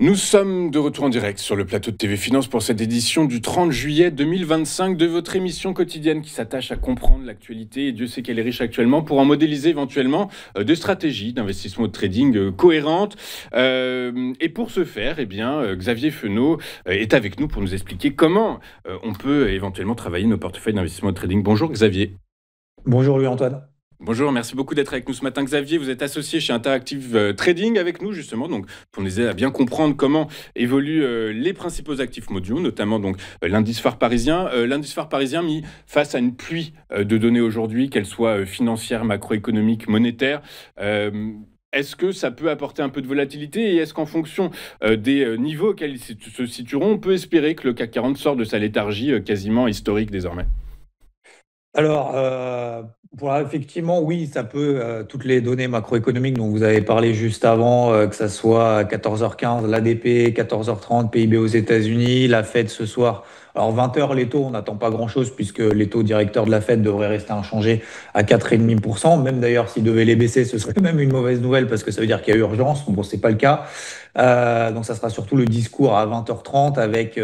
Nous sommes de retour en direct sur le plateau de TV Finance pour cette édition du 30 juillet 2025 de votre émission quotidienne qui s'attache à comprendre l'actualité, et Dieu sait qu'elle est riche actuellement, pour en modéliser éventuellement des stratégies d'investissement ou de trading cohérentes. Et pour ce faire, Xavier Fenot est avec nous pour nous expliquer comment on peut éventuellement travailler nos portefeuilles d'investissement ou de trading. Bonjour Xavier. Bonjour Louis-Antoine. Bonjour, merci beaucoup d'être avec nous ce matin. Xavier, vous êtes associé chez Interactive Trading avec nous justement, donc pour nous aider à bien comprendre comment évoluent les principaux actifs mondiaux, notamment donc l'indice phare parisien. L'indice phare parisien mis face à une pluie de données aujourd'hui, qu'elles soient financières, macroéconomiques, monétaires. Est-ce que ça peut apporter un peu de volatilité, et est-ce qu'en fonction des niveaux auxquels ils se situeront, on peut espérer que le CAC 40 sort de sa léthargie quasiment historique désormais? Alors, effectivement, oui, ça peut, toutes les données macroéconomiques dont vous avez parlé juste avant, que ça soit à 14h15, l'ADP, 14h30, PIB aux États-Unis, la Fed ce soir. Alors, 20h, les taux, on n'attend pas grand-chose puisque les taux directeurs de la Fed devraient rester inchangés à 4,5%. Même d'ailleurs, s'ils devaient les baisser, ce serait même une mauvaise nouvelle parce que ça veut dire qu'il y a urgence. Bon, c'est pas le cas. Donc, ça sera surtout le discours à 20h30 avec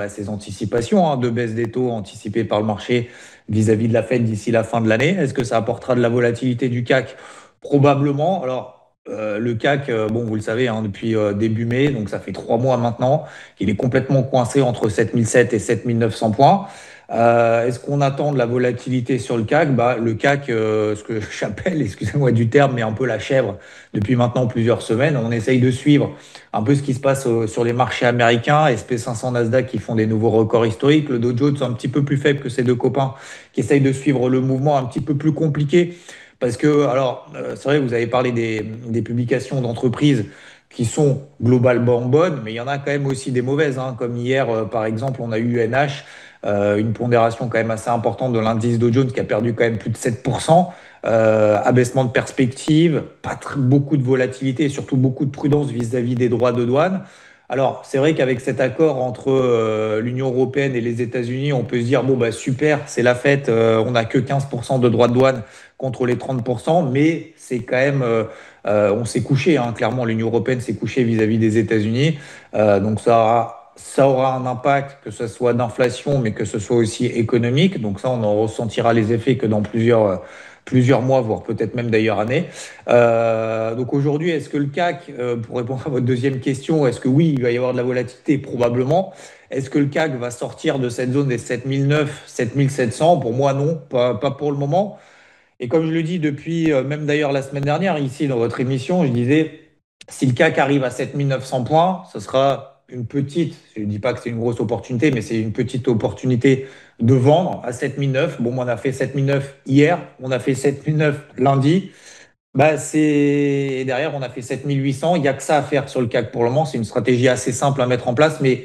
ces anticipations de baisse des taux anticipées par le marché vis-à-vis de la Fed d'ici la fin de l'année. Est-ce que ça apportera de la volatilité du CAC? Probablement. Alors, le CAC, bon, vous le savez, depuis début mai, donc ça fait 3 mois maintenant, qu'il est complètement coincé entre 7007 et 7900 points. Est-ce qu'on attend de la volatilité sur le CAC? Le CAC, ce que j'appelle, excusez-moi du terme, mais un peu la chèvre depuis maintenant plusieurs semaines. On essaye de suivre un peu ce qui se passe sur les marchés américains, SP500, Nasdaq qui font des nouveaux records historiques, le Dow Jones un petit peu plus faible que ses deux copains qui essayent de suivre le mouvement un petit peu plus compliqué. Parce que, alors, c'est vrai, vous avez parlé des publications d'entreprises qui sont globalement bonnes, mais il y en a quand même aussi des mauvaises, comme hier, par exemple, on a eu UNH, une pondération quand même assez importante de l'indice Dow Jones qui a perdu quand même plus de 7%. Abaissement de perspective, pas beaucoup de volatilité et surtout beaucoup de prudence vis-à-vis des droits de douane. Alors, c'est vrai qu'avec cet accord entre l'Union européenne et les États-Unis, on peut se dire, bon, super, c'est la fête, on n'a que 15% de droits de douane contre les 30%, mais c'est quand même, on s'est couché, clairement, l'Union européenne s'est couchée vis-à-vis des États-Unis. Donc, ça aura un impact, que ce soit d'inflation, mais que ce soit aussi économique. Donc ça, on en ressentira les effets que dans plusieurs mois, voire peut-être même d'ailleurs années. Donc aujourd'hui, est-ce que le CAC, pour répondre à votre deuxième question, est-ce que oui, il va y avoir de la volatilité? Probablement. Est-ce que le CAC va sortir de cette zone des 7009, 7700? Pour moi, non, pas pour le moment. Et comme je le dis depuis, même d'ailleurs la semaine dernière, ici dans votre émission, je disais, si le CAC arrive à 7900 points, ce sera une petite, je ne dis pas que c'est une grosse opportunité, mais c'est une petite opportunité de vendre à 7009. Bon, on a fait 7009 hier, on a fait 7009 lundi. Et derrière, on a fait 7800. Il n'y a que ça à faire sur le CAC pour le moment. C'est une stratégie assez simple à mettre en place, mais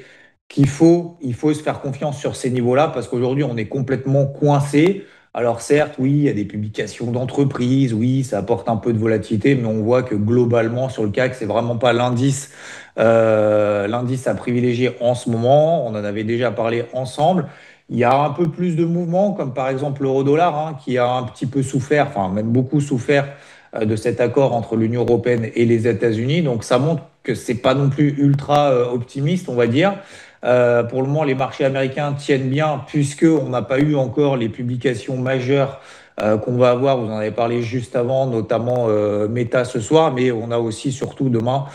il faut se faire confiance sur ces niveaux-là parce qu'aujourd'hui, on est complètement coincé. Alors certes, oui, il y a des publications d'entreprises, oui, ça apporte un peu de volatilité, mais on voit que globalement sur le CAC, c'est vraiment pas l'indice à privilégier en ce moment. On en avait déjà parlé ensemble. Il y a un peu plus de mouvements, comme par exemple l'euro-dollar, qui a un petit peu souffert, enfin même beaucoup souffert de cet accord entre l'Union européenne et les États-Unis. Donc ça montre que c'est pas non plus ultra optimiste, on va dire. Pour le moment, les marchés américains tiennent bien puisqu'on n'a pas eu encore les publications majeures qu'on va avoir. Vous en avez parlé juste avant, notamment Meta ce soir, mais on a aussi surtout demain,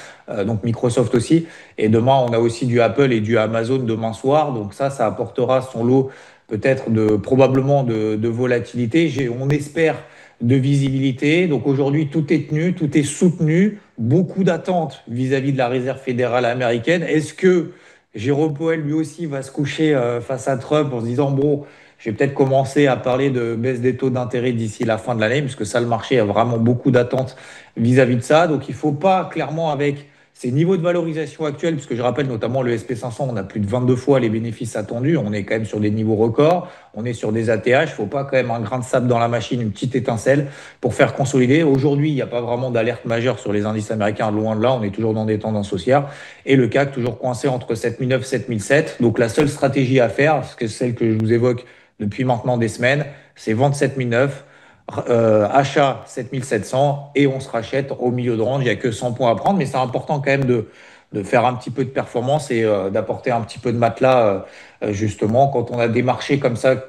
donc Microsoft aussi. Et demain, on a aussi du Apple et du Amazon demain soir. Donc ça apportera son lot peut-être probablement de volatilité. On espère de visibilité. Donc aujourd'hui, tout est tenu, tout est soutenu. Beaucoup d'attentes vis-à-vis de la Réserve fédérale américaine. Est-ce que Jérôme Powell, lui aussi, va se coucher face à Trump en se disant, bon, je vais peut-être commencer à parler de baisse des taux d'intérêt d'ici la fin de l'année, puisque ça, le marché a vraiment beaucoup d'attentes vis-à-vis de ça. Donc il ne faut pas, clairement, avec ces niveaux de valorisation actuels, puisque je rappelle notamment le SP500, on a plus de 22 fois les bénéfices attendus, on est quand même sur des niveaux records, on est sur des ATH, il ne faut pas quand même un grain de sable dans la machine, une petite étincelle pour faire consolider. Aujourd'hui, il n'y a pas vraiment d'alerte majeure sur les indices américains, loin de là, on est toujours dans des tendances haussières. Et le CAC toujours coincé entre 7009 et 7007. Donc la seule stratégie à faire, c'est celle que je vous évoque depuis maintenant des semaines, c'est vendre 7009, achat 7700 et on se rachète au milieu de range. Il n'y a que 100 points à prendre, mais c'est important quand même de faire un petit peu de performance et d'apporter un petit peu de matelas, justement. Quand on a des marchés comme ça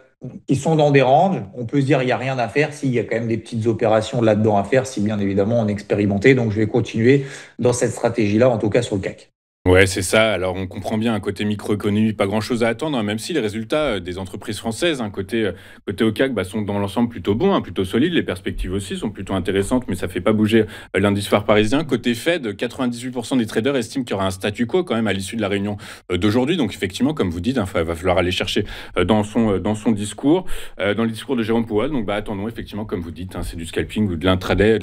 qui sont dans des ranges, on peut se dire il n'y a rien à faire s'il y a quand même des petites opérations là-dedans à faire, si bien évidemment on est expérimenté. Donc je vais continuer dans cette stratégie-là, en tout cas sur le CAC. Ouais, c'est ça. Alors, on comprend bien un côté microéconomie, pas grand-chose à attendre, hein, même si les résultats des entreprises françaises, hein, côté au CAC, bah, sont dans l'ensemble plutôt bons, hein, plutôt solides. Les perspectives aussi sont plutôt intéressantes, mais ça fait pas bouger l'indice phare parisien. Côté Fed, 98% des traders estiment qu'il y aura un statu quo quand même à l'issue de la réunion d'aujourd'hui. Donc, effectivement, comme vous dites, hein, va falloir aller chercher dans son discours, dans le discours de Jérôme Powell. Donc, bah, attendons, effectivement, comme vous dites, hein, c'est du scalping ou de l'intraday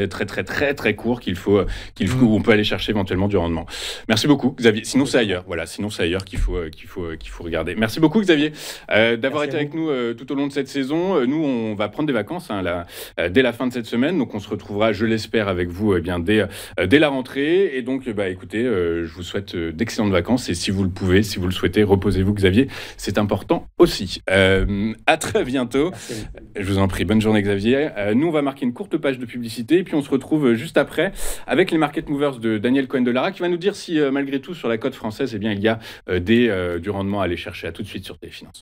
très, très, très, très court où on peut aller chercher éventuellement du rendement. Merci beaucoup, Xavier. Sinon, c'est ailleurs. Voilà, sinon, c'est ailleurs qu'il faut regarder. Merci beaucoup, Xavier, d'avoir Merci à été avec vous. nous tout au long de cette saison. Nous, on va prendre des vacances hein, dès la fin de cette semaine. Donc, on se retrouvera, je l'espère, avec vous dès la rentrée. Et donc, bah, écoutez, je vous souhaite d'excellentes vacances. Et si vous le pouvez, si vous le souhaitez, reposez-vous, Xavier. C'est important aussi. À très bientôt. Merci à vous. Je vous en prie. Bonne journée, Xavier. Nous, on va marquer une courte page de publicité. Et puis, on se retrouve juste après avec les Market Movers de Daniel Cohen-Delara qui va nous dire si, malgré tout, sur la cote française, eh bien, il y a du rendement à aller chercher. À tout de suite sur Téléfinance.